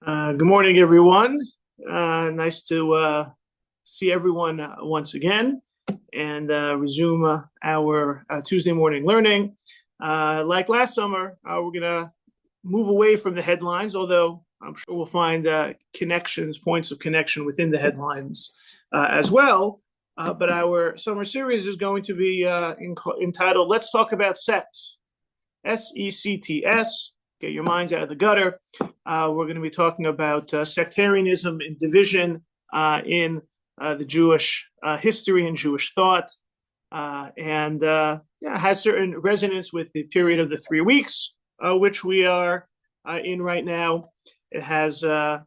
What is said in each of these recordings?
Good morning, everyone. Nice to see everyone once again and resume our Tuesday morning learning. Like last summer, we're going to move away from the headlines, although I'm sure we'll find points of connection within the headlines as well. But our summer series is going to be entitled Let's Talk About Sects, SECTS. Get your minds out of the gutter. We're going to be talking about sectarianism and division in the Jewish history and Jewish thought, and has certain resonance with the period of the 3 weeks, which we are in right now. It has a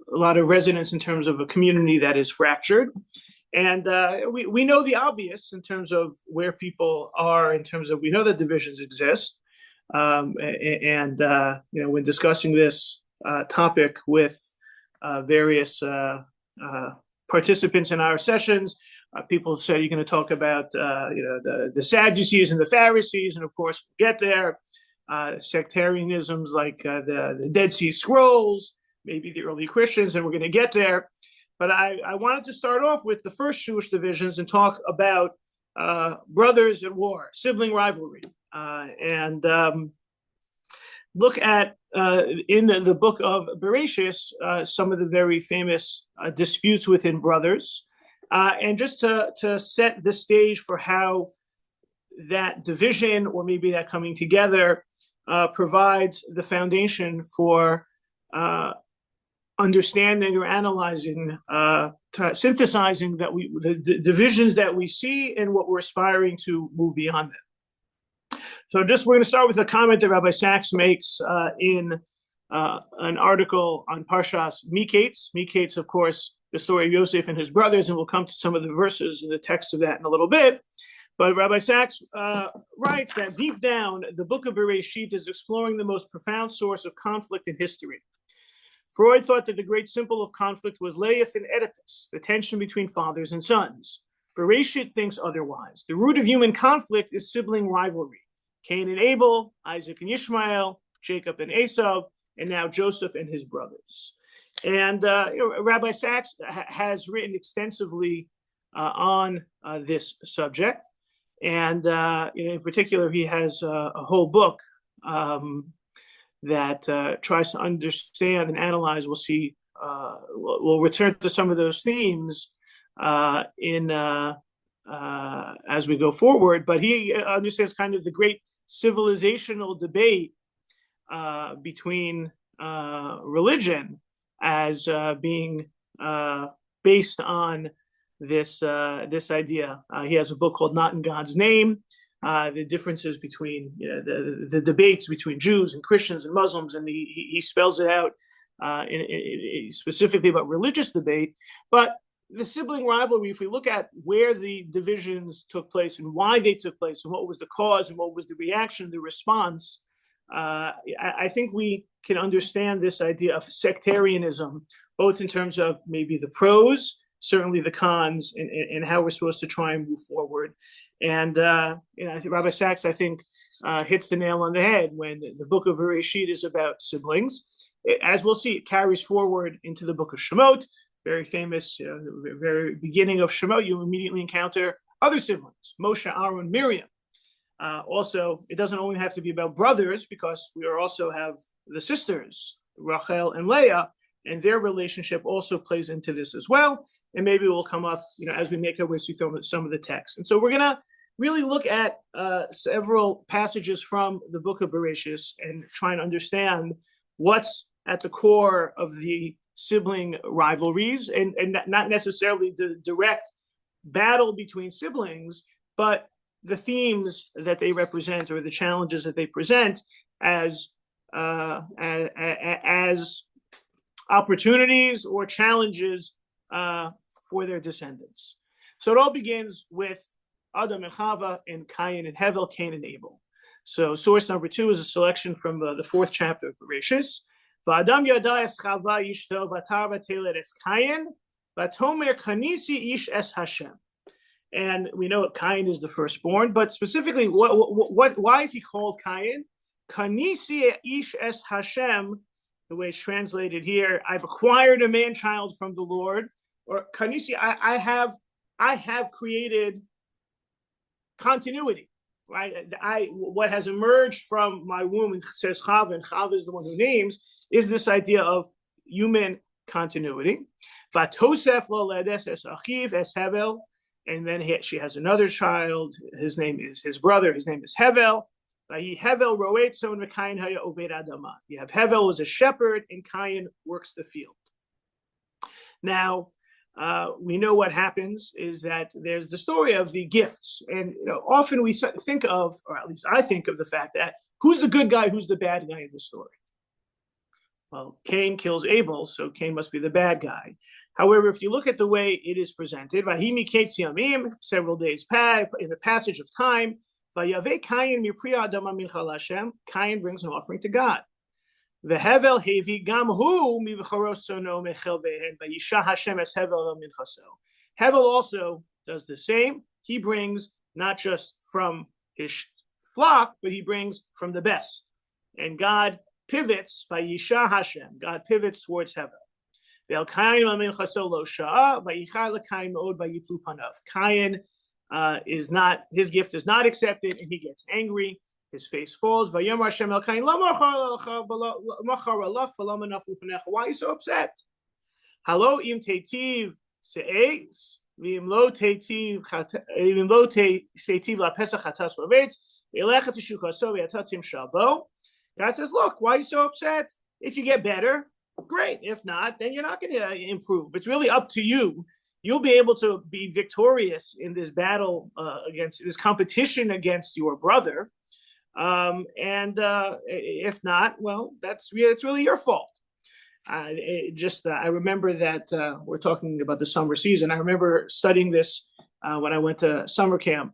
lot of resonance in terms of a community that is fractured. And we know the obvious in terms of where people are, in terms of we know that divisions exist. When discussing this topic with various participants in our sessions, people said you're going to talk about the Sadducees and the Pharisees, and of course we'll get there. Sectarianisms like the Dead Sea Scrolls, maybe the early Christians, and we're going to get there. But I wanted to start off with the first Jewish divisions and talk about brothers at war, sibling rivalry. And look at in the book of Bereshis some of the very famous disputes within brothers, and just to set the stage for how that division, or maybe that coming together, provides the foundation for understanding or analyzing, synthesizing the divisions that we see and what we're aspiring to move beyond them. So we're going to start with a comment that Rabbi Sachs makes in an article on Parshas Miketz. Miketz, of course, the story of Yosef and his brothers, and we'll come to some of the verses and the text of that in a little bit. But Rabbi Sachs writes that deep down, the book of Bereshit is exploring the most profound source of conflict in history. Freud thought that the great symbol of conflict was Laius and Oedipus, the tension between fathers and sons. Bereshit thinks otherwise. The root of human conflict is sibling rivalry. Cain and Abel, Isaac and Ishmael, Jacob and Esau, and now Joseph and his brothers. And Rabbi Sachs has written extensively on this subject. And in particular, he has a whole book that tries to understand and analyze. We'll see, we'll return to some of those themes as we go forward. But he understands kind of the great civilizational debate between religion as being based on this idea. He has a book called Not in God's Name, the differences between the debates between Jews and Christians and Muslims, and he spells it out specifically about religious debate. But the sibling rivalry, if we look at where the divisions took place and why they took place and what was the cause and what was the reaction, the response, I think we can understand this idea of sectarianism, both in terms of maybe the pros, certainly the cons, and how we're supposed to try and move forward. And I think Rabbi Sachs, hits the nail on the head when the book of Bereshit is about siblings. As we'll see, it carries forward into the book of Shemot. Very famous, very beginning of Shemot, you immediately encounter other siblings, Moshe, Aaron, Miriam. Also, it doesn't only have to be about brothers, because we also have the sisters, Rachel and Leah, and their relationship also plays into this as well. And maybe it will come up, as we make our way through some of the text. And so we're going to really look at several passages from the book of Bereshit and try and understand what's at the core of the sibling rivalries, and not necessarily the direct battle between siblings, but the themes that they represent or the challenges that they present as opportunities or challenges for their descendants. So it all begins with Adam and Chava and Cain and Hevel, Cain and Abel. So source number 2 is a selection from the 4th chapter of Bereshit. V'Adam yada es Chava ishto v'atar v'telet es Cain v'tomer kanisi ish es Hashem. And we know Cain is the firstborn, but specifically, why is he called Cain? Kanisi ish es Hashem the way it's translated here, I've acquired a man-child from the Lord, or Kanisi, I have created continuity, right? What has emerged from my womb, and says Chava, and Chava is the one who names, is this idea of human continuity. Vatosef loledes es achiv es Hevel, and then she has another child. His name is his brother. His name is Hevel. Hevel roetzon v'Kayin haya oved adama. You have Hevel as a shepherd, and Kayin works the field. Now, we know what happens is that there's the story of the gifts, and often we think of, or at least I think of, the fact that who's the good guy, who's the bad guy in the story. Well, Cain kills Abel, so Cain must be the bad guy. However, if you look at the way it is presented, Vahimi Ketz Yamim, several days pass in the passage of time. Vayave Kayin mipriya adama mincha l'Hashem. Kayin brings an offering to God. Vehevel hevi gam hu mivacharos sono mechel vehen vayisha Hashem es Hevel minchaso. Hevel also does the same. He brings not just from his flock, but he brings from the best. And God pivots by Yisha Hashem. God pivots towards Hevel. Kayin is not, his gift is not accepted, and he gets angry. His face falls. Why are you so upset? Halo im tetiv se'etz, v'im lo tetiv la pesach chatas v'avetz, v'elecha teshukaso v'yatatim shabo. God says, look, why are you so upset? If you get better, great. If not, then you're not going to improve. It's really up to you. You'll be able to be victorious in this battle against this competition against your brother. If not, well, it's really your fault. I remember that we're talking about the summer season. I remember studying this when I went to summer camp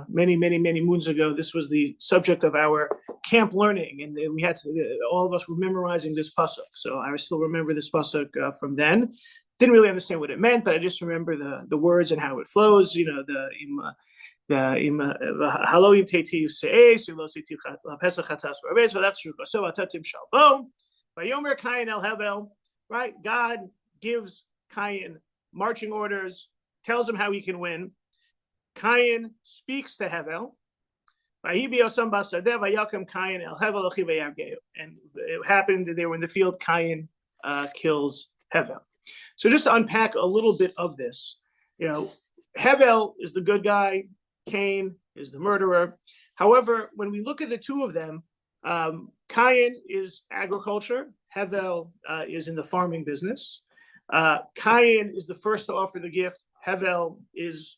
many moons ago. This was the subject of our camp learning, and we had all of us were memorizing this pasuk. So I still remember this pasuk from then. Didn't really understand what it meant, but I just remember the words and how it flows. Haloim tetiv se'es, lo tetiv pesach chatas v'avetz, so that's true. So atatim shalbo, vayomer Kayin el Hevel, right? God gives Kayin marching orders, tells him how he can win. Kayin speaks to Hevel. And it happened that they were in the field. Kayin kills Hevel. So just to unpack a little bit of this, Hevel is the good guy. Cain is the murderer. However, when we look at the two of them, Kayin is agriculture. Hevel is in the farming business. Kayin is the first to offer the gift. Hevel is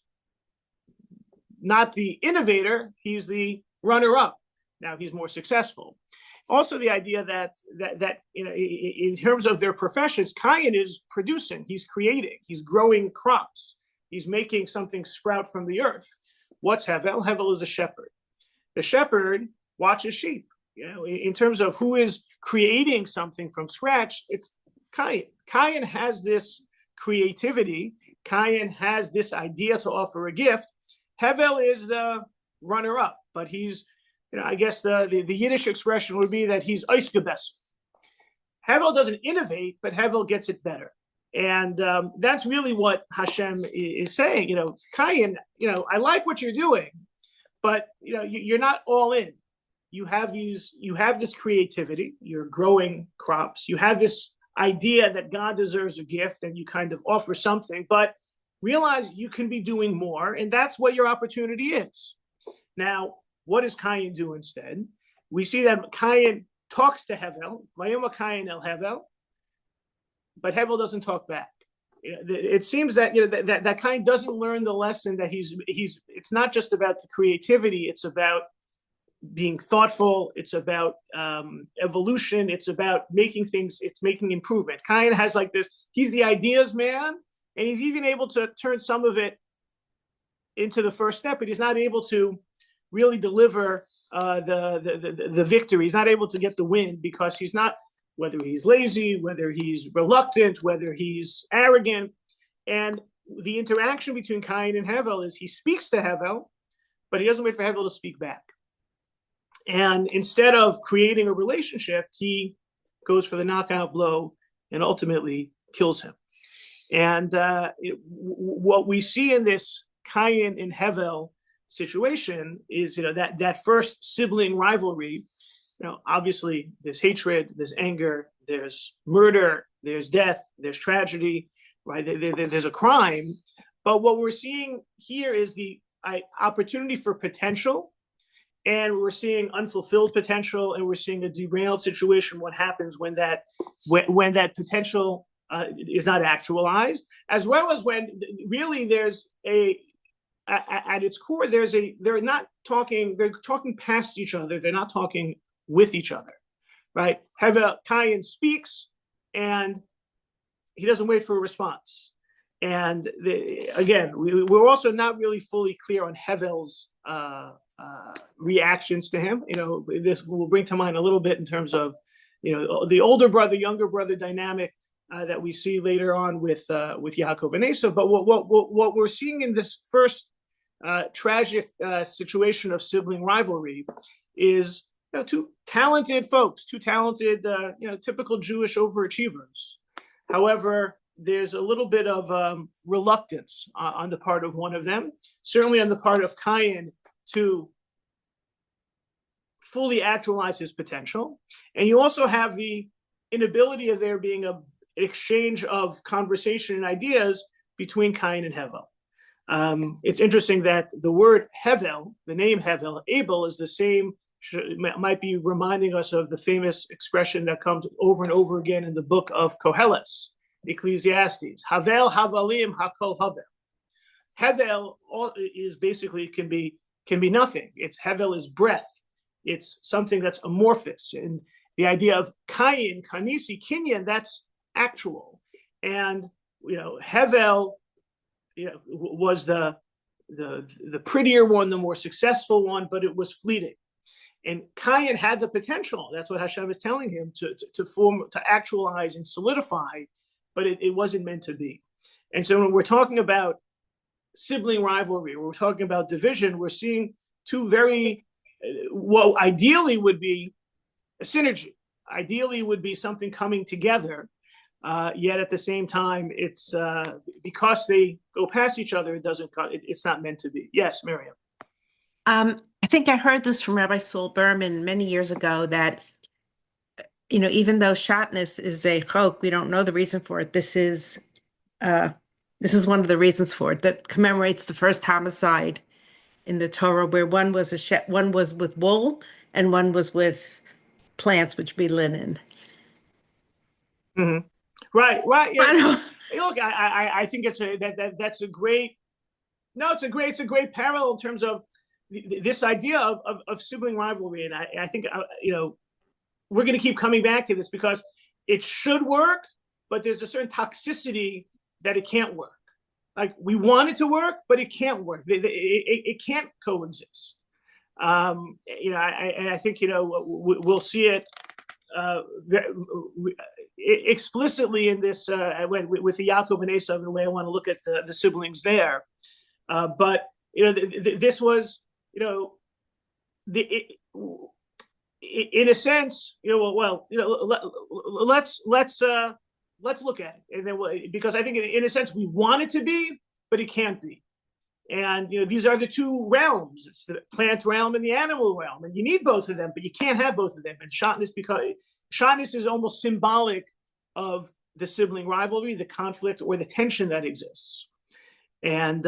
not the innovator. He's the runner-up. Now he's more successful. Also, the idea that in terms of their professions, Kayin is producing. He's creating. He's growing crops. He's making something sprout from the earth. What's Hevel? Hevel is a shepherd. The shepherd watches sheep. In terms of who is creating something from scratch, it's Kayin. Kayin has this creativity. Kayin has this idea to offer a gift. Hevel is the runner-up, but he's, I guess the Yiddish expression would be that he's ausgebessert. Hevel doesn't innovate, but Hevel gets it better. And that's really what Hashem is saying. Kayin, I like what you're doing, but you're not all in. You have this creativity. You're growing crops. You have this idea that God deserves a gift, and you kind of offer something, but realize you can be doing more, and that's what your opportunity is. Now, what does Kayin do instead? We see that Kayin talks to Hevel, Vayoma Kayin el Hevel, but Hevel doesn't talk back. It seems that that Kayin doesn't learn the lesson that he's. It's not just about the creativity; it's about being thoughtful. It's about evolution. It's about making things. It's making improvement. Kayin has like this. He's the ideas man, and he's even able to turn some of it into the first step, but he's not able to really deliver the victory. He's not able to get the win because he's not, whether he's lazy, whether he's reluctant, whether he's arrogant. And the interaction between Kayin and Hevel is he speaks to Hevel, but he doesn't wait for Hevel to speak back. And instead of creating a relationship, he goes for the knockout blow and ultimately kills him. And what we see in this Cain and Hevel situation is, that first sibling rivalry. Obviously there's hatred, there's anger, there's murder, there's death, there's tragedy, right? There's a crime. But what we're seeing here is the opportunity for potential, and we're seeing unfulfilled potential, and we're seeing a derailed situation. What happens when that potential is not actualized, as well as when really there's at its core, they're talking past each other. They're not talking with each other, right? Cain speaks, and he doesn't wait for a response. And again, we're also not really fully clear on Hevel's reactions to him. This will bring to mind a little bit in terms of, the older brother, younger brother dynamic that we see later on with Yaakov and Esav. But what we're seeing in this first tragic situation of sibling rivalry is, two talented folks, typical Jewish overachievers. However, there's a little bit of reluctance on the part of one of them, certainly on the part of Cain, to fully actualize his potential. And you also have the inability of there being an exchange of conversation and ideas between Cain and Hevel. It's interesting that the word Hevel, the name Hevel, Abel, is the same, might be reminding us of the famous expression that comes over and over again in the book of Koheles, Ecclesiastes. Havel, Havalim, Hakol Havel. Hevel is basically can be nothing. Hevel is breath. It's something that's amorphous. And the idea of Kayin, Kanisi, Kinyan, that's actual. And Hevel was the prettier one, the more successful one, but it was fleeting. And Cain had the potential. That's what Hashem is telling him to form, to actualize and solidify, but it wasn't meant to be. And so when we're talking about sibling rivalry, we're talking about division, we're seeing two very, what ideally would be a synergy. Ideally would be something coming together. Yet at the same time, it's because they go past each other, it's not meant to be. Yes, Miriam. I think I heard this from Rabbi Saul Berman many years ago that, even though shatnez is a chok, we don't know the reason for it. This is one of the reasons for it, that commemorates the first homicide in the Torah, where one was with wool and one was with plants, which be linen. Mm-hmm. Right. Yeah. Look, I think it's a great parallel in terms of this idea of sibling rivalry, and I think we're going to keep coming back to this because it should work, but there's a certain toxicity that it can't work. Like, we want it to work, but it can't work. It can't coexist. I think we'll see it explicitly in this with the Yaakov and Esav, in the way I want to look at the siblings there. But this was in a sense, let's look at it, and then because I think in a sense we want it to be, but it can't be. And these are the two realms. It's the plant realm and the animal realm, and you need both of them, but you can't have both of them. And shatnez is almost symbolic of the sibling rivalry, the conflict, or the tension that exists. And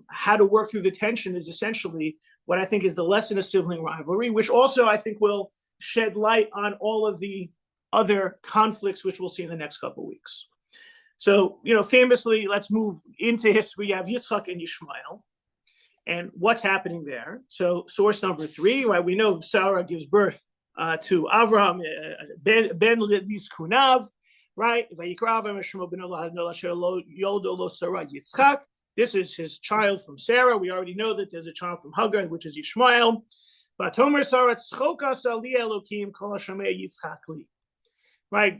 how to work through the tension is essentially what I think is the lesson of sibling rivalry, which also I think will shed light on all of the other conflicts, which we'll see in the next couple of weeks. So, famously, let's move into history. You have Yitzchak and Yishmael, and what's happening there. So, source number 3, right? We know Sarah gives birth to Avraham, Ben Lizkunav, right? This is his child from Sarah. We already know that there's a child from Hagar, which is Yishmael. Right?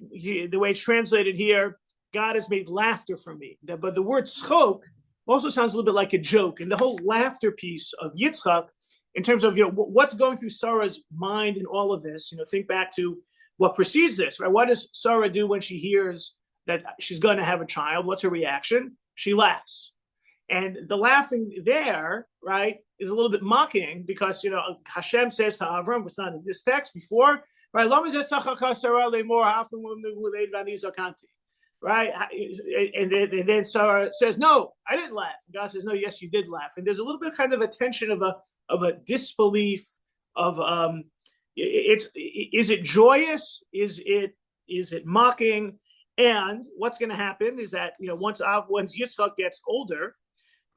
The way it's translated here, God has made laughter for me. But the word tzchok also sounds a little bit like a joke. And the whole laughter piece of Yitzchak, in terms of what's going through Sarah's mind in all of this, think back to what precedes this, right? What does Sarah do when she hears that she's going to have a child? What's her reaction? She laughs. And the laughing there, right, is a little bit mocking because, Hashem says to Avram, it's not in this text before, right? Right? And then Sarah says, no, I didn't laugh. And God says, no, yes, you did laugh. And there's a little bit kind of a tension of a disbelief of, is it joyous? Is it mocking? And what's going to happen is that, once Yitzchak gets older,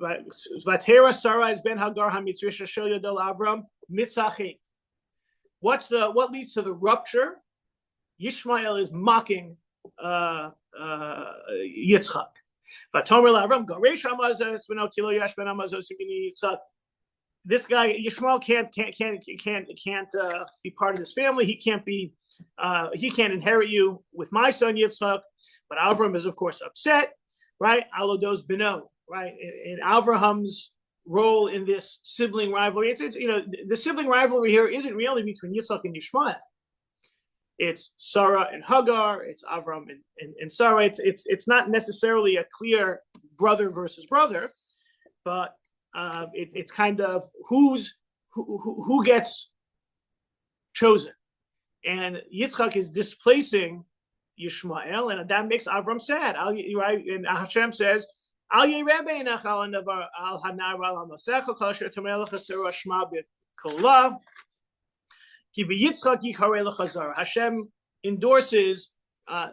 right? Vatera Sarah is ben Hagar hamitzrisha shel Yodel Avram mitzachim. What leads to the rupture? Yishmael is mocking Yitzchak. This guy Yishmael can't be part of this family. He can't inherit you with my son Yitzchak. But Avram is of course upset, right? Alodos beno, right? And Avraham's role in this sibling rivalry. The sibling rivalry here isn't really between Yitzchak and Yishmael. It's Sarah and Hagar. It's Avram and Sarah. It's not necessarily a clear brother versus brother, but it's kind of who gets chosen, and Yitzchak is displacing Yishmael, and that makes Avram sad. Right, and Hashem says, "Al yirebeinach al hanavar al hanar al hamasecha kol asher tamelech asera shma b'kolah." Hashem endorses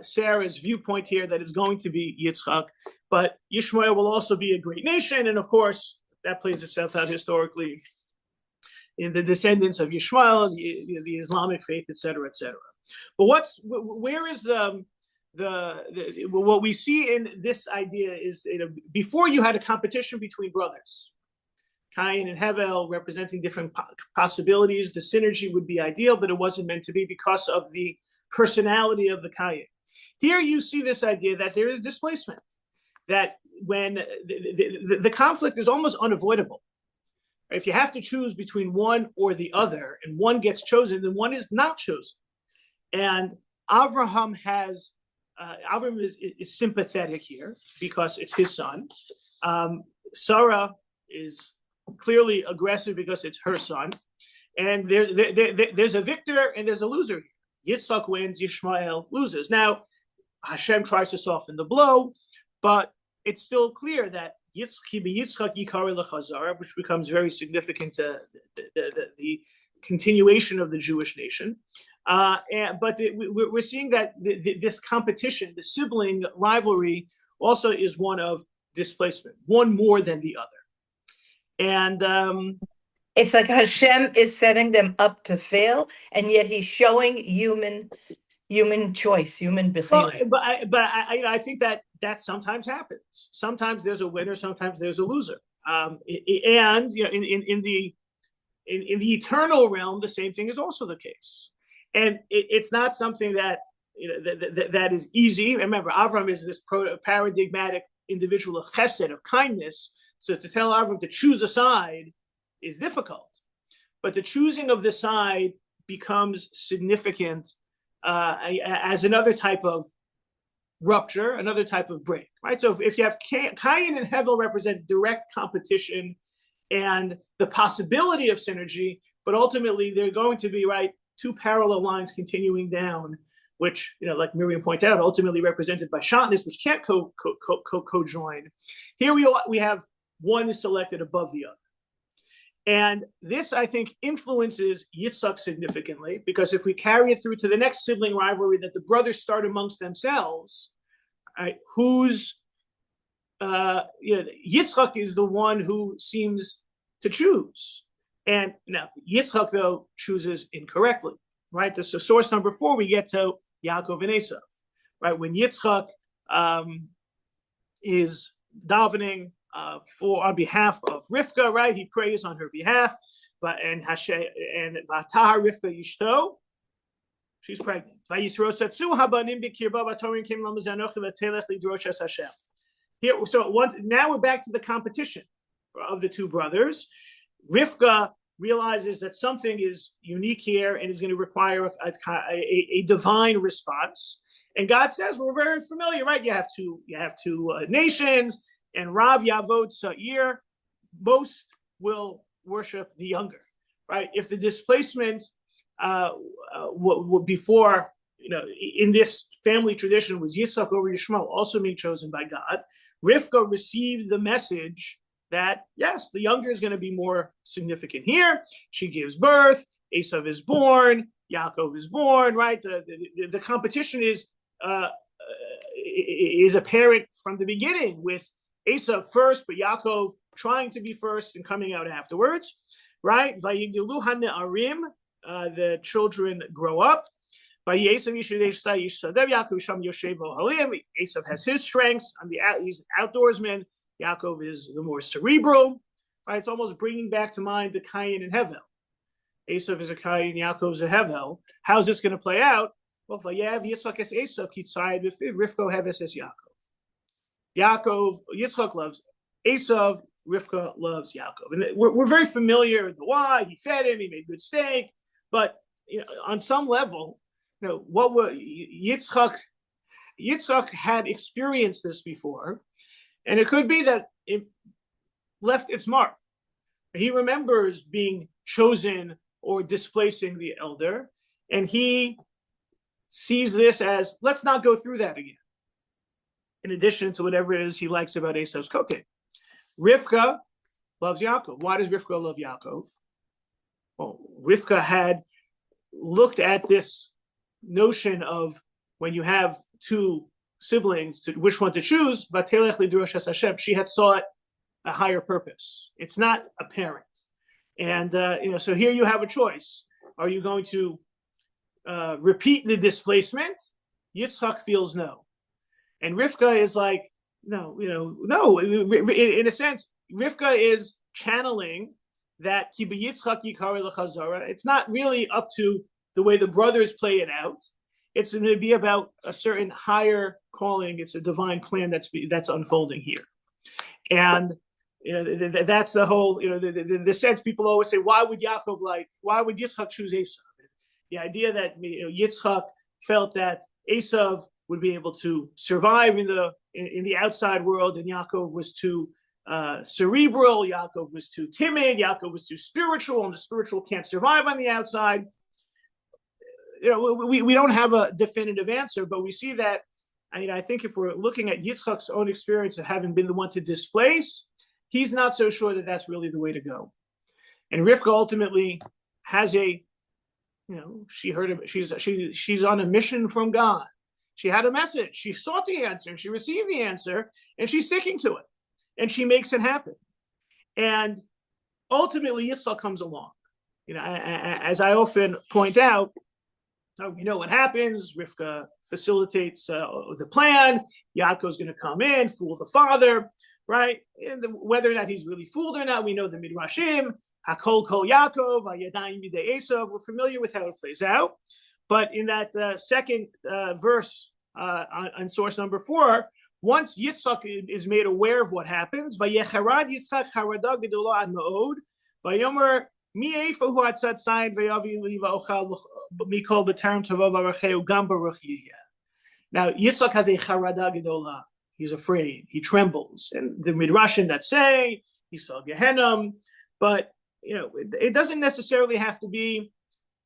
Sarah's viewpoint here that it's going to be Yitzchak, but Yishmael will also be a great nation, and of course that plays itself out historically in the descendants of Yishmael, the Islamic faith, etc., etc. But where is what we see in this idea is before you had a competition between brothers. Cain and Hevel representing different possibilities. The synergy would be ideal, but it wasn't meant to be because of the personality of the Cain. Here you see this idea that there is displacement, that when the conflict is almost unavoidable. If you have to choose between one or the other, and one gets chosen, then one is not chosen. And Avraham is sympathetic here because it's his son. Sarah is clearly aggressive because it's her son, and there's a victor and there's a loser. Yitzchak wins, Yishmael loses. Now Hashem tries to soften the blow, but it's still clear that Yitzchak yikare lechazara, which becomes very significant to the continuation of the Jewish nation. But we're seeing that this competition, the sibling rivalry, also is one of displacement, one more than the other. And it's like Hashem is setting them up to fail, and yet He's showing human choice, human behavior. But I think that sometimes happens. Sometimes there's a winner, sometimes there's a loser. And in the eternal realm, the same thing is also the case. And it's not something that that is easy. Remember, Avram is this paradigmatic individual of chesed, of kindness. So to tell Avram to choose a side is difficult, but the choosing of the side becomes significant as another type of rupture, another type of break, right? So if you have Cain and Hevel represent direct competition and the possibility of synergy, but ultimately they're going to be, right, two parallel lines continuing down, which, like Miriam pointed out, ultimately represented by Shatnez, which can't co-join. Here we have one is selected above the other. And this, I think, influences Yitzchak significantly, because if we carry it through to the next sibling rivalry that the brothers start amongst themselves, right, Yitzchak is the one who seems to choose. And now Yitzchak, though, chooses incorrectly, right? So source number 4, we get to Yaakov and Esav, right? When Yitzchak is davening on behalf of Rivka, right? He prays on her behalf, and Vatah Rivka Yishto, she's pregnant. Here, so now we're back to the competition of the two brothers. Rivka realizes that something is unique here and is going to require a divine response. And God says, we're very familiar, right? You have two nations, and Rav Yavod Sa'ir, most will worship the younger, right? If the displacement before, in this family tradition was Yitzchak over Yishmael, also being chosen by God, Rivka received the message that, yes, the younger is going to be more significant here. She gives birth, Esav is born, Yaakov is born, right? The competition is apparent from the beginning, with Esav first, but Yaakov trying to be first and coming out afterwards, right? Vayigdilu hane'arim, the children grow up. Esav has his strengths. He's an outdoorsman. Yaakov is the more cerebral. Right? It's almost bringing back to mind the Cain and Hevel. Esav is a Cain, Yaakov is a Hevel. How's this going to play out? Well, Vayev Yitzchak es Esav kitzayed b'fiv Rivka heves es Yaakov. Yitzchak loves Esav. Rivka loves Yaakov. And we're very familiar with the why. He fed him. He made good steak. But on some level, what were Yitzchak had experienced this before, and it could be that it left its mark. He remembers being chosen or displacing the elder, and he sees this as, let's not go through that again, in addition to whatever it is he likes about Esav's cooking. Rivka loves Yaakov. Why does Rivka love Yaakov? Well, Rivka had looked at this notion of, when you have two siblings, which one to choose, she had sought a higher purpose. It's not apparent. And so here you have a choice. Are you going to repeat the displacement? Yitzchak feels no. And Rivka is like, no. In a sense, Rivka is channeling that ki b'Yitzchak yikari l'chazara. It's not really up to the way the brothers play it out. It's going to be about a certain higher calling. It's a divine plan that's unfolding here. And that's the whole, the sense people always say, why would Yitzchak choose Esav? The idea that Yitzchak felt that Esav would be able to survive in the outside world, and Yaakov was too cerebral, Yaakov was too timid, Yaakov was too spiritual, and the spiritual can't survive on the outside. We don't have a definitive answer, but we see that. I think if we're looking at Yitzchak's own experience of having been the one to displace, he's not so sure that that's really the way to go. And Rivka ultimately has she heard of, she's on a mission from God. She had a message. She sought the answer. She received the answer, and she's sticking to it, and she makes it happen. And ultimately, Yitzchak comes along. As I often point out, we know what happens. Rivka facilitates the plan. Yaakov's going to come in, fool the father, right? And whether or not he's really fooled or not, we know the Midrashim. Hakol kol Yaakov, Hayadayim b'dei Esav. We're familiar with how it plays out. But in that second verse on source number 4, once Yitzchak is made aware of what happens, Vayecharad Yitzchak charada gedola ad ma'od, Vayomer mi'efa hu atzat zayin vayavi li va'ochal mikol b'tarim tova v'aracheu gam baruch yihya. Now Yitzchak has a charada gedola. He's afraid. He trembles. And the Midrashim that say he saw Gehenna, but it doesn't necessarily have to be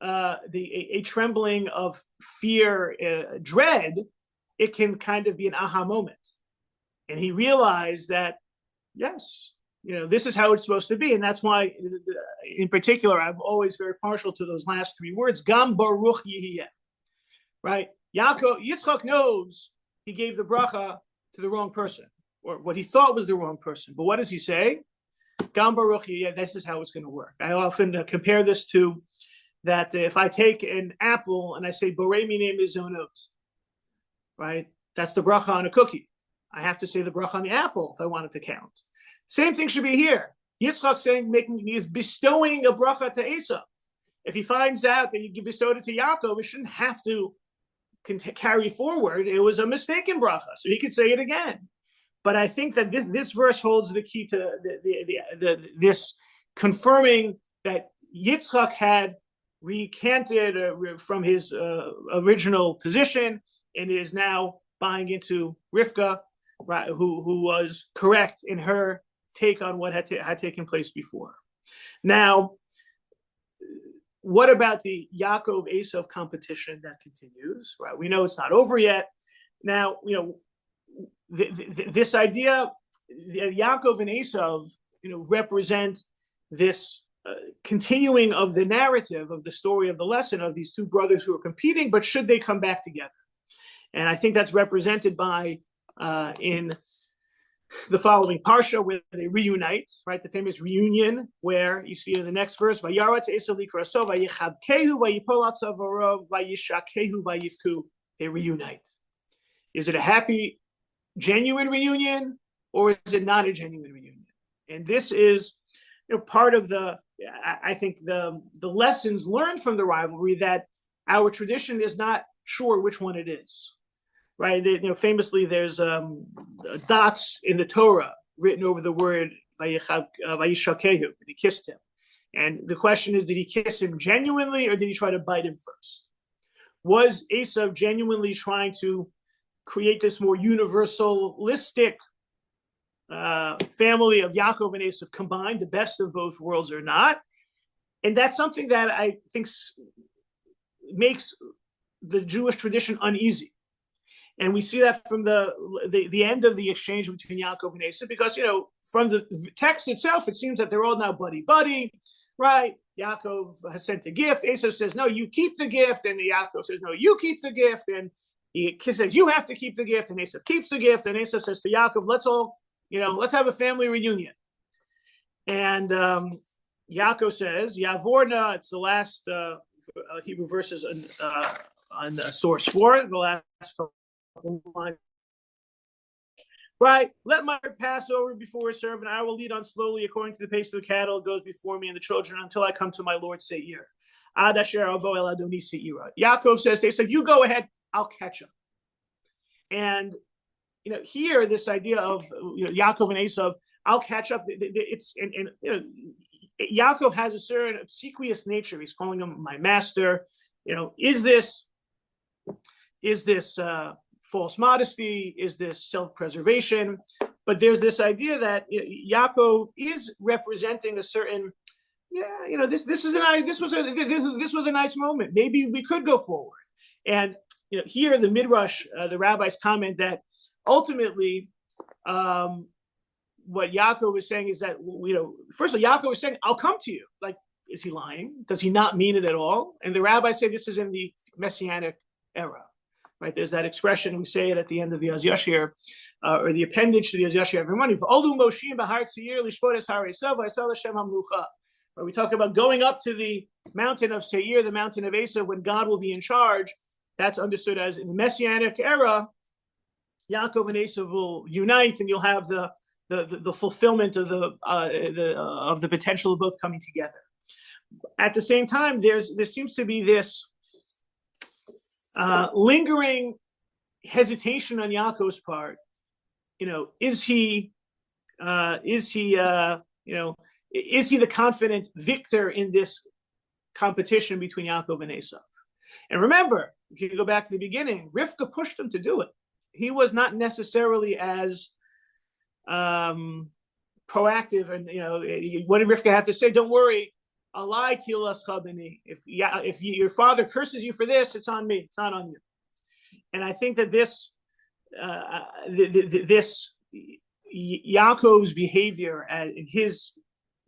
a trembling of fear, dread. It can kind of be an aha moment. And he realized that, yes, this is how it's supposed to be. And that's why, in particular, I'm always very partial to those last 3 words, Gam Baruch Yihiyeh, right? Yitzchak knows he gave the bracha to the wrong person, or what he thought was the wrong person. But what does he say? Gam Baruch Yihiyeh, this is how it's going to work. I often compare this to that if I take an apple and I say, Borei minei mizonot, right? That's the bracha on a cookie. I have to say the bracha on the apple if I want it to count. Same thing should be here. Yitzchak is bestowing a bracha to Esav. If he finds out that you bestowed it to Yaakov, it shouldn't have to carry forward. It was a mistaken bracha, so he could say it again. But I think that this verse holds the key to this confirming that Yitzchak had recanted from his original position and is now buying into Rivka, right, who was correct in her take on what had taken place before. Now, what about the Yaakov Esav competition that continues? Right, we know it's not over yet. Now, this idea, Yaakov and Esav, represent this continuing of the narrative of the story of the lesson of these two brothers who are competing, but should they come back together? And I think that's represented by in the following parsha, where they reunite, right? The famous reunion, where you see in the next verse, Vayaratz Esav likraso, vayichabkehu, vayipol atzavaro, vayishakehu, vayivku. They reunite. Is it a happy, genuine reunion, or is it not a genuine reunion? And this is, part of I think the lessons learned from the rivalry, that our tradition is not sure which one it is. Right, famously, there's dots in the Torah written over the word Vayishakehu, and he kissed him. And the question is, did he kiss him genuinely, or did he try to bite him first? Was Esav genuinely trying to create this more universalistic family of Yaakov and Esav combined, the best of both worlds, or not? And that's something that I think makes the Jewish tradition uneasy. And we see that from the end of the exchange between Yaakov and Esav, because, from the text itself, it seems that they're all now buddy-buddy, right? Yaakov has sent a gift. Esav says, no, you keep the gift. And Yaakov says, no, you keep the gift. And he says, you have to keep the gift. And Esav keeps the gift. And Esav says to Yaakov, let's have a family reunion. And Yaakov says, Yavorna, it's the last Hebrew verses on source 4, the last right, let my heart pass over before his servant. I will lead on slowly according to the pace of the cattle. It goes before me and the children until I come to my Lord Seir. Ad asher avo el Adoni Seira. Yaakov says, they said, you go ahead, I'll catch up. And here, this idea of Yaakov and Esav, I'll catch up. It's Yaakov has a certain obsequious nature. He's calling him my master. Is this false modesty? Is this self-preservation? But there's this idea that Yaakov is representing a certain, this was a nice moment. Maybe we could go forward. And here the Midrash, the rabbis comment that ultimately, what Yaakov is saying is that first of all, Yaakov is saying, "I'll come to you." Like, is he lying? Does he not mean it at all? And the rabbis say this is in the Messianic era. Right, there's that expression, we say it at the end of the Az Yashir, or the appendage to the Az Yashir every morning. We talk about going up to the mountain of Seir, the mountain of Esav, when God will be in charge. That's understood as in the Messianic era, Yaakov and Esav will unite, and you'll have the fulfillment of the potential of both coming together. At the same time, there seems to be this lingering hesitation on Yaakov's part. Is he the confident victor in this competition between Yaakov and Esav? And remember, if you go back to the beginning, Rivka pushed him to do it. He was not necessarily as proactive. And what did Rivka have to say? Don't worry. If your father curses you for this, it's on me. It's not on you. And I think that this Yaakov's behavior in his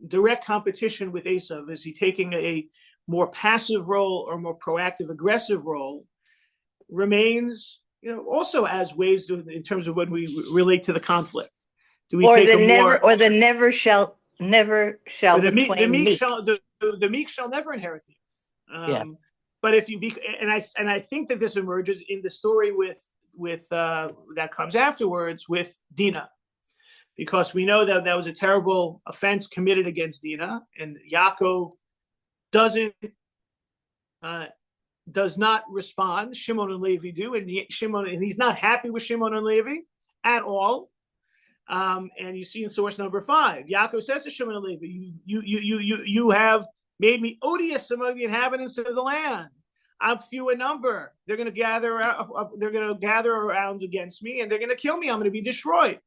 direct competition with Esav, is he taking a more passive role or more proactive, aggressive role, remains also as ways in terms of when we relate to the conflict. Do we take the never shall the meek shall never inherit the earth. But if you and I think that this emerges in the story with that comes afterwards with Dinah, because we know that was a terrible offense committed against Dinah, and Yaakov does not respond. Shimon and Levi do, and he's not happy with Shimon and Levi at all. And you see in source number 5, Yaakov says to Shimon and Levi, you have made me odious among the inhabitants of the land. I'm few in number. They're going to gather around against me, and they're going to kill me. I'm going to be destroyed.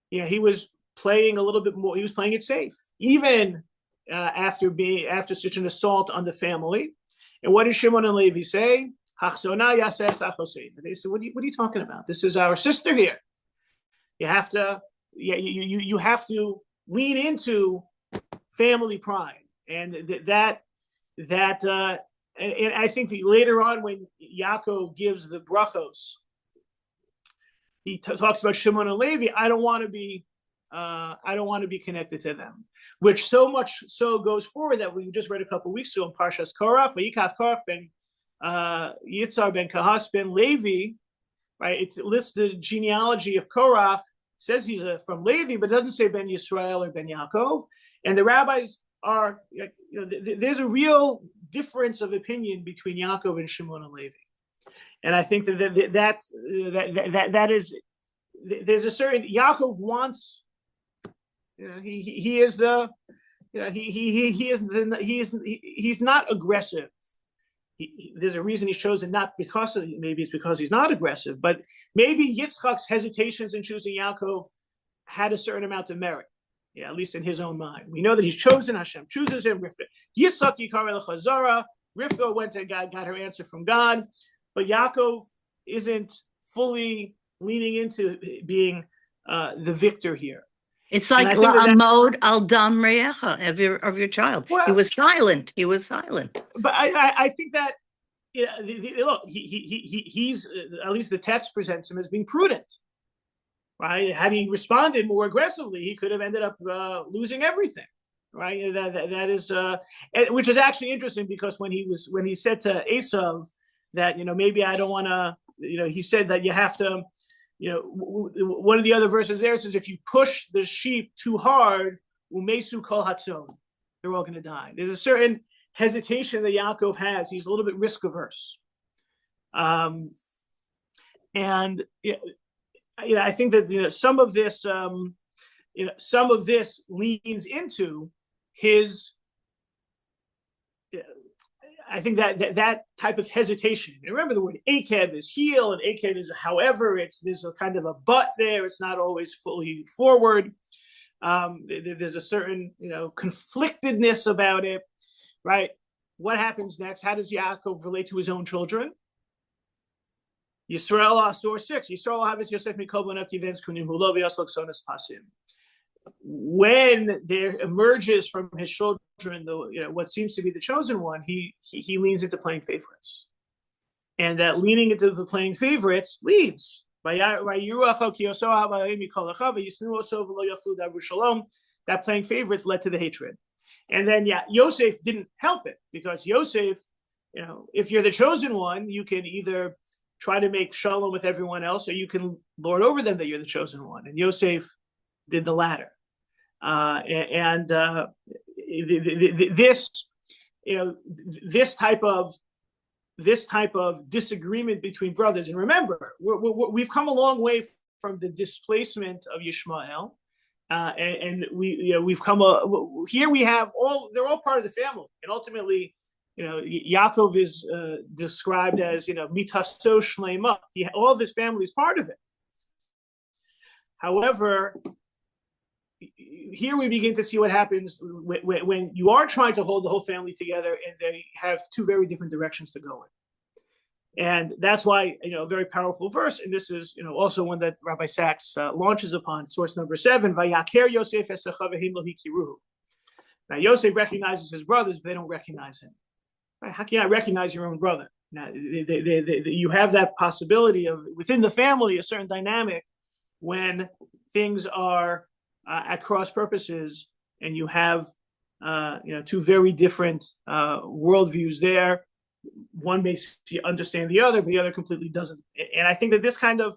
He was playing a little bit more. He was playing it safe, even after such an assault on the family. And what did Shimon and Levi say? They said, "What are you talking about? This is our sister here. You have to lean into family pride." And and I think that later on, when Yaakov gives the brachos, he talks about Shimon and Levi. I don't want to be connected to them, which so much so goes forward that we just read a couple of weeks ago in Parshas Korach, Vayikach Korach ben Yitzhar ben Kahas ben Levi. Right, it lists the genealogy of Korach. Says he's from Levi, but doesn't say Ben Yisrael or Ben Yaakov. And the rabbis are, there's a real difference of opinion between Yaakov and Shimon and Levi. And I think that is, there's a certain, Yaakov wants, he is the, he's not aggressive. There's a reason he's chosen, not because of, maybe it's because he's not aggressive, but maybe Yitzchak's hesitations in choosing Yaakov had a certain amount of merit, at least in his own mind. We know that he's chosen, Hashem chooses him. Yitzchak yikar l'chazara. Rivka went and got her answer from God, but Yaakov isn't fully leaning into being the victor here. It's like La'amod al dam re'echa of your child. Well, he was silent. But I think that look, he's at least the text presents him as being prudent, right? Had he responded more aggressively, he could have ended up losing everything, right? That is which is actually interesting, because when he said to Esav that maybe I don't want to, he said that you have to. One of the other verses there says, if you push the sheep too hard, umesu kol hatzon, they're all going to die. There's a certain hesitation that Yaakov has. He's a little bit risk averse. And I think that some of this leans into his. I think that type of hesitation. And remember, the word akev is heel, and akev is however. There's a kind of a but there. It's not always fully forward. There's a certain conflictedness about it, right? What happens next? How does Yaakov relate to his own children? Yisrael Asor 6. Yisrael Havis Yosef Mikol Bonav Tivens Kunim Hulo V'Yaslok Sonas Pasim. When there emerges from his children what seems to be the chosen one, he leans into playing favorites, and that leaning into the playing favorites leads. That playing favorites led to the hatred, and then Yosef didn't help it, because Yosef, if you're the chosen one, you can either try to make shalom with everyone else, or you can lord over them that you're the chosen one, and Yosef did the latter. This type of disagreement between brothers, and remember, we've come a long way from the displacement of Yishmael, and we've come here. We have they're all part of the family, and ultimately, Yaakov is described as mitaso shleima. All of his family is part of it. However, here we begin to see what happens when you are trying to hold the whole family together, and they have two very different directions to go in. And that's why, a very powerful verse, and this is, also one that Rabbi Sachs launches upon, source number 7, Vayaker Yosef esacha v'hem lo hikiruhu. Now, Yosef recognizes his brothers, but they don't recognize him. Right? How can you not recognize your own brother? Now, you have that possibility of, within the family, a certain dynamic when things are at cross purposes, and you have two very different worldviews there. One may understand the other, but the other completely doesn't. And I think that this kind of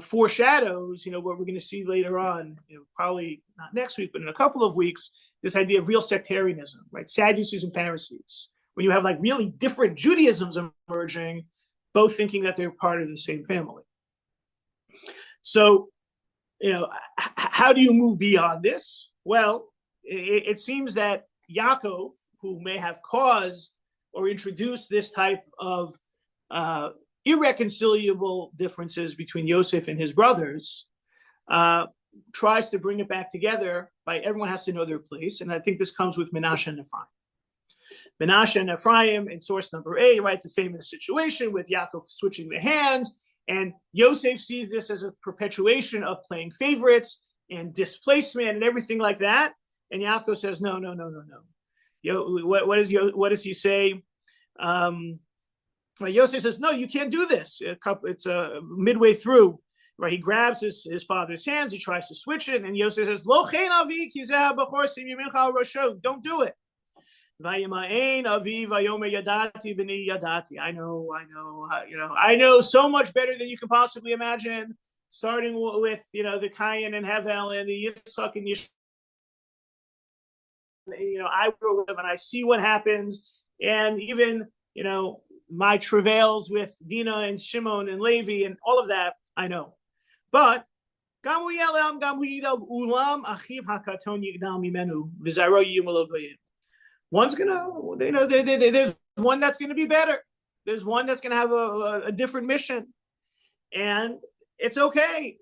foreshadows what we're going to see later on, probably not next week, but in a couple of weeks, this idea of real sectarianism, right? Sadducees and Pharisees, when you have really different Judaisms emerging, both thinking that they're part of the same family. So how do you move beyond this? Well, it seems that Yaakov, who may have caused or introduced this type of irreconcilable differences between Yosef and his brothers, tries to bring it back together by everyone has to know their place. And I think this comes with Menashe and Ephraim. Menashe and Ephraim in source number 8, right, the famous situation with Yaakov switching the hands, and Yosef sees this as a perpetuation of playing favorites and displacement and everything like that. And Yaakov says, no. What does he say? Yosef says, no, you can't do this. It's midway through, right? He grabs his father's hands, he tries to switch it, and Yosef says, Lo chen avi ki zeh ha-bachor sim yamincha al rosho. Don't do it. Vayima'ein avi vayomer yadati b'ni yadati. I know so much better than you can possibly imagine, starting with, the Cain and Hevel and the Yitzchak and Yish. I grow up and I see what happens, and even, my travails with Dinah and Shimon and Levi and all of that, I know. But one's there's one that's gonna be better. There's one that's gonna have a different mission, and it's okay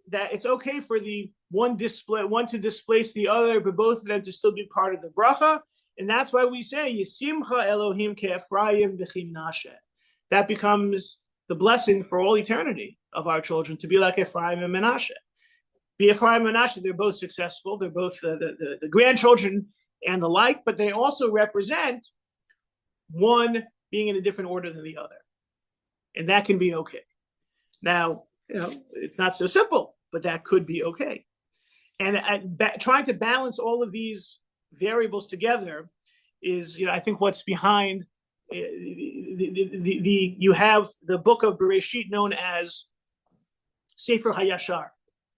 for the one to displace the other, but both of them to still be part of the bracha. And that's why we say Yisimcha Elohim ke'Ephraim v'chi Menashe. That becomes the blessing for all eternity of our children, to be like Ephraim and Menashe. Be Ephraim and Menashe, they're both successful. They're both the grandchildren and the like, but they also represent one being in a different order than the other. And that can be okay. Now, it's not so simple, but that could be okay. And trying to balance all of these variables together is, I think what's behind you have the book of Bereshit known as Sefer HaYashar.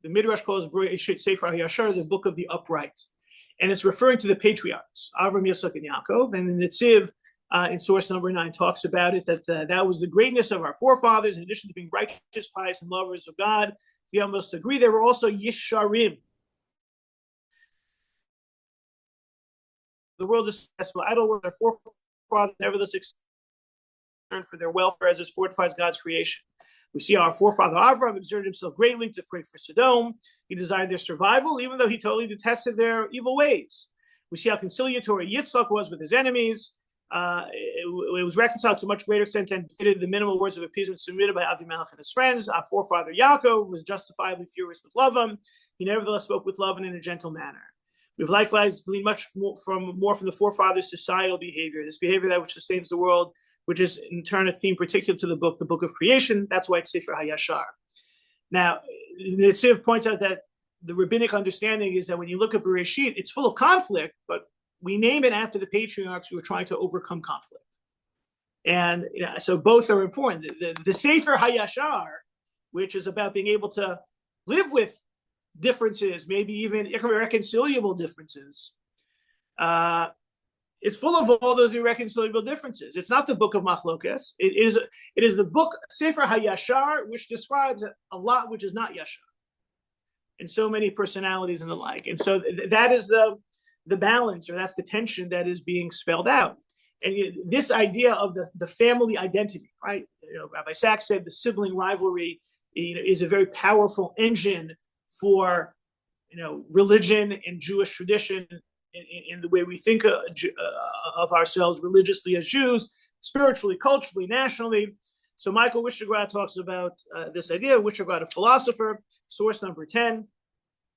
The Midrash calls Bereshit Sefer HaYashar the book of the upright. And it's referring to the patriarchs, Avram, Yitzchak, and Yaakov. And the Netziv in source number 9 talks about it, that was the greatness of our forefathers, in addition to being righteous, pious, and lovers of God. We almost agree they were also Yisharim. The world is successful. Idle were their forefathers, nevertheless concerned for their welfare as this fortifies God's creation. We see our forefather Avram exerted himself greatly to pray for Sodom. He desired their survival, even though he totally detested their evil ways. We see how conciliatory Yitzchak was with his enemies. It was reconciled to a much greater extent than fitted the minimal words of appeasement submitted by Avimelech and his friends. Our forefather Yaakov was justifiably furious with Lavan. He nevertheless spoke with Lavan in a gentle manner. We've likewise gleaned much more from the forefathers' societal behavior, this behavior that which sustains the world, which is in turn a theme particular to the book of creation. That's why it's Sefer HaYashar. Now, the Netziv points out that the rabbinic understanding is that when you look at Bereshit, it's full of conflict, but we name it after the patriarchs who are trying to overcome conflict. And so both are important. The Sefer HaYashar, which is about being able to live with differences, maybe even irreconcilable differences, is full of all those irreconcilable differences. It's not the book of Machlokes. It is the book Sefer HaYashar, which describes a lot which is not Yashar, and so many personalities and the like. And so that is the balance, or that's the tension that is being spelled out. And this idea of the family identity, right? Rabbi Sachs said the sibling rivalry is a very powerful engine for religion and Jewish tradition in the way we think of ourselves religiously as Jews, spiritually, culturally, nationally. So Michael Wischergrad talks about this idea. Wischergrad, a philosopher, source number 10.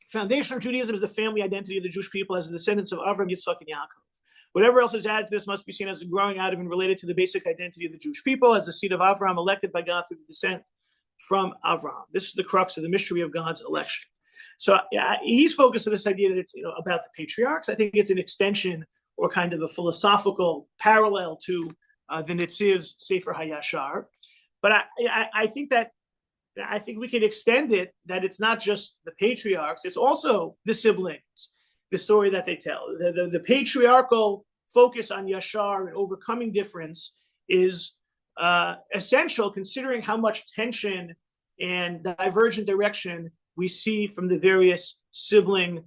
Foundation of Judaism is the family identity of the Jewish people as the descendants of Avram, Yitzchak, and Yaakov. Whatever else is added to this must be seen as growing out of and related to the basic identity of the Jewish people as the seed of Avram, elected by God through the descent from Avram. This is the crux of the mystery of God's election. So he's focused on this idea that it's about the patriarchs. I think it's an extension or kind of a philosophical parallel to the Netziv's Sefer HaYashar. But I think we can extend it, that it's not just the patriarchs, it's also the siblings, the story that they tell. The patriarchal focus on Yashar and overcoming difference is essential, considering how much tension and divergent direction we see from the various sibling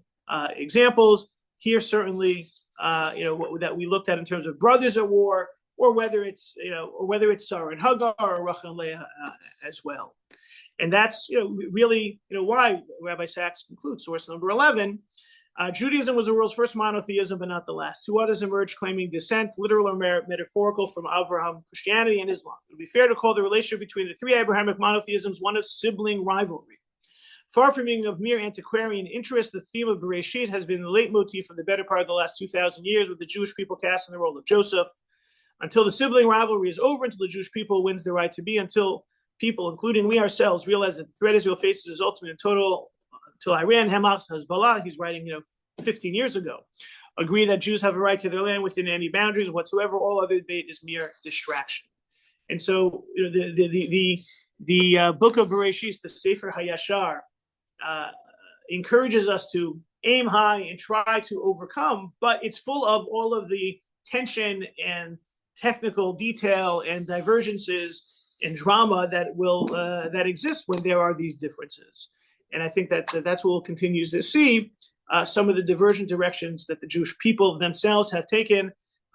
examples. here certainly, that we looked at in terms of brothers at war, or whether it's Sarah and Hagar or Rachel and Leah as well. And that's really why Rabbi Sachs concludes, source number 11. Judaism was the world's first monotheism, but not the last. Two others emerged claiming descent, literal or metaphorical, from Abraham, Christianity, and Islam. It would be fair to call the relationship between the three Abrahamic monotheisms one of sibling rivalry. Far from being of mere antiquarian interest, the theme of Bereshit has been the leitmotif for the better part of the last 2,000 years, with the Jewish people casting the role of Joseph. Until the sibling rivalry is over, until the Jewish people wins the right to be, until people, including we ourselves, realize that the threat Israel faces is ultimate and total, until Iran, Hamas, Hezbollah, he's writing 15 years ago, agree that Jews have a right to their land within any boundaries whatsoever, all other debate is mere distraction. And so the book of Bereshit, the Sefer HaYashar, encourages us to aim high and try to overcome, but it's full of all of the tension and technical detail and divergences and drama that exists when there are these differences. And I think that that's what we'll continue to see, some of the divergent directions that the Jewish people themselves have taken.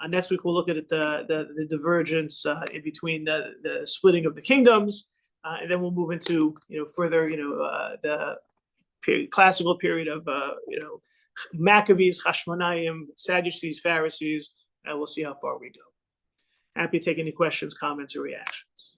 Next week we'll look at the divergence in between the splitting of the kingdoms, and then we'll move into further the classical period of Maccabees, Hashmonaim, Sadducees, Pharisees, and we'll see how far we go. Happy to take any questions, comments, or reactions.